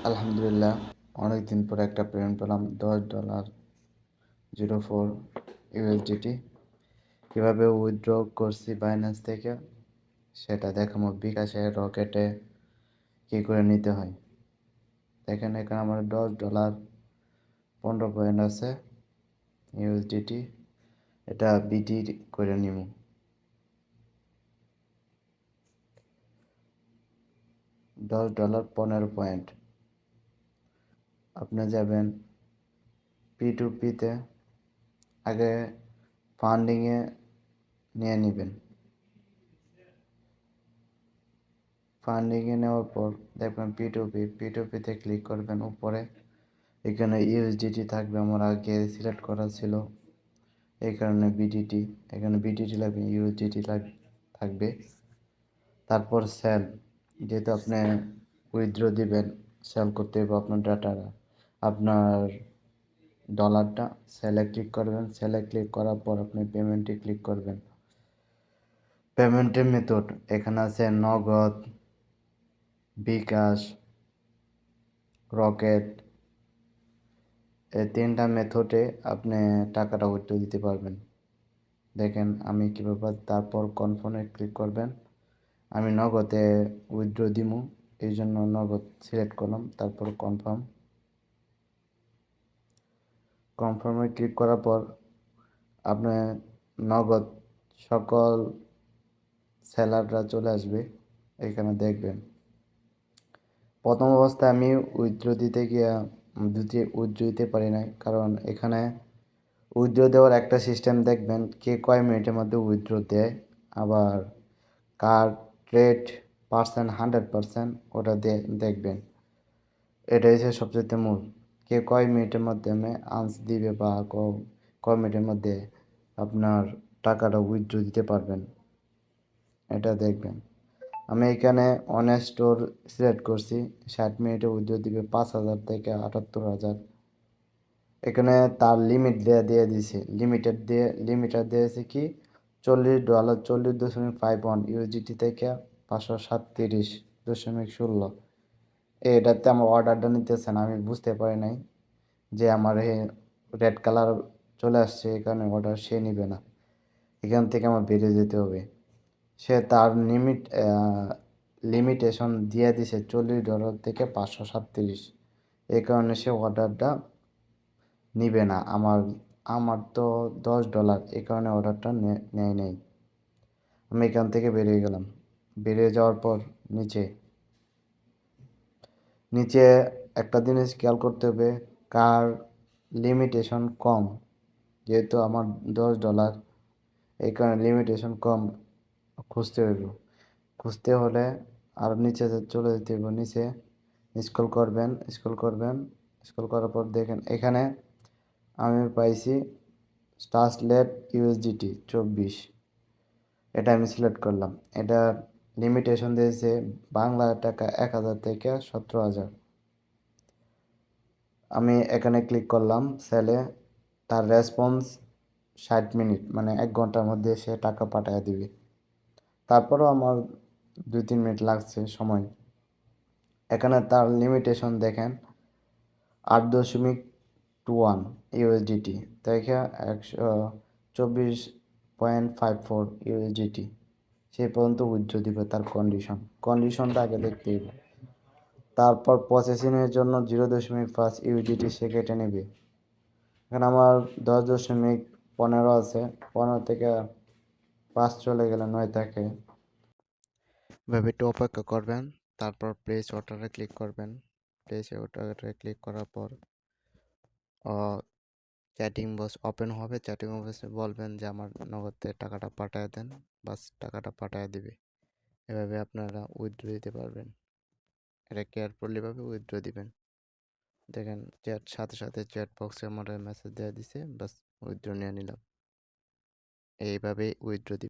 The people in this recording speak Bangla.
আলহামদুলিল্লাহ, অনেকদিন পরে একটা পেমেন্ট পেলাম $10.04 কীভাবে উইথড্র করছি বাইন্যান্স থেকে সেটা দেখাবো। বিকাশে রকেটে কী করে নিতে হয় দেখেন। এখানে আমার $10.15 আছে ইউএসডিটি। এটা বিটি করে নিব। $10.15। আপনি যাবেন P2P-তে, আগে ফান্ডিংয়ে নিয়ে নেবেন। ফান্ডিংয়ে নেওয়ার পর দেখবেন P2P-তে ক্লিক করবেন। উপরে এখানে ইউএসডিটি থাকবে, আমার আগে সিলেক্ট করা ছিল, এই কারণে বিডিটি। এখানে বিডিটি লাগবে, ইউএসডিটি থাকবে। তারপর সেল, যেহেতু আপনি উইথড্র দিবেন, সেল করতে হবে আপনার ডাটাটা, আপনার ডলারটা। সেলে ক্লিক করবেন। সেলে ক্লিক করার পর আপনি পেমেন্টে ক্লিক করবেন। পেমেন্টের মেথড এখানে আছে নগদ, বিকাশ, রকেট। এই তিনটা মেথডে আপনি টাকাটা উইথড্র দিতে পারবেন। দেখেন আমি কীভাবে। তারপর কনফার্মে ক্লিক করবেন। আমি নগদে উইথড্র দিব, এই জন্য নগদ সিলেক্ট করলাম। তারপর কনফার্মে ক্লিক করার পর আপনি নগদ সকল সেলাররা চলে আসবে। এখানে দেখবেন প্রথম অবস্থায় আমি উইথড্র দিতে দিতে পারি নাই, কারণ এখানে উইথড্র দেওয়ার একটা সিস্টেম দেখবেন, কে কয় মিনিটের মধ্যে উইথড্র দেয়, আবার কার রেট 100% ওটা দেখবেন। এটা হচ্ছে সবচেয়ে মূল, কে কয় মিনিটের মধ্যে আনস দিবে বা কয় মিনিটের মধ্যে আপনার টাকাটা উইথড্র দিতে পারবেন, এটা দেখবেন। আমি এখানে অনেক স্টোর সিলেক্ট করছি। 60 মিনিটে উইথড্র দিবে 5,000 থেকে 78,000। এখানে তার লিমিট দিয়ে দিছে। লিমিটার দিয়েছে কি $40, 40.51 ইউএসডিটি থেকে 537.16। এটাতে আমার অর্ডারটা নিতেছে না, আমি বুঝতে পারি নাই যে আমার রেড কালার চলে আসছে, এই কারণে অর্ডার সে নিবে না। এখান থেকে আমার বেরিয়ে যেতে হবে। সে তার লিমিটেশন দিয়ে দিছে $40 থেকে 537। এই কারণে সে অর্ডারটা নিবে না। আমার তো $10, এই কারণে অর্ডারটা নেয় নেই। আমি এখান থেকে বেরিয়ে গেলাম। বেরিয়ে যাওয়ার পর নিচে একটা জিনিস খেয়াল করতে হবে, কার লিমিটেশন কম। যেহেতু আমার $10, এই কারণে লিমিটেশন কম খুঁজতে হলে আর নিচে চলে যেতে হবে। নিচে স্ক্রল করার পর দেখেন এখানে আমি পাইছি ট্রান্সলেট ইউএসডিটি 24। এটা আমি সিলেক্ট করলাম। এটা লিমিটেশন দিয়েছে বাংলা টাকা 1,000 থেকে 17,000। আমি এখানে ক্লিক করলাম সেলে। তার রেসপন্স 60 মিনিট, মানে 1 ঘন্টার মধ্যে সে টাকা পাঠিয়ে দিবে। তারপরও আমার 2-3 মিনিট লাগছে সময়। এখানে তার লিমিটেশন দেখেন 8.21 ইউএসডিটি থেকে 124.54 ইউএসডিটি সে পর্যন্ত উইথড্র দিবে। তার কন্ডিশনটা আগে দেখতে হবে। তারপর প্রসেসিংয়ের জন্য 0.5 ইউএসডিটি সে কেটে নেবে। এখানে আমার 10.15 আছে, 15 থেকে 5 চলে গেলে 9 থাকে। এভাবে একটু অপেক্ষা করবেন। তারপর প্লেস অর্ডারে ক্লিক করবেন। প্লেস অর্ডারে ক্লিক করার পর চ্যাটিং বক্স ওপেন হবে। চ্যাটিং বক্সে বলবেন যে আমার নগদে টাকাটা পাঠিয়ে দেন, বাস টাকাটা পাঠিয়ে দিবে। এভাবে আপনারা উইথড্র দিতে পারবেন। এটা কেয়ারফুলিভাবে উইথড্র দিবেন। দেখেন সাথে চ্যাট বক্সে আমার মেসেজ দিয়ে দিছে, বাস উইথড্র নিয়ে নিলাম। এইভাবেই উইথড্র দিবেন।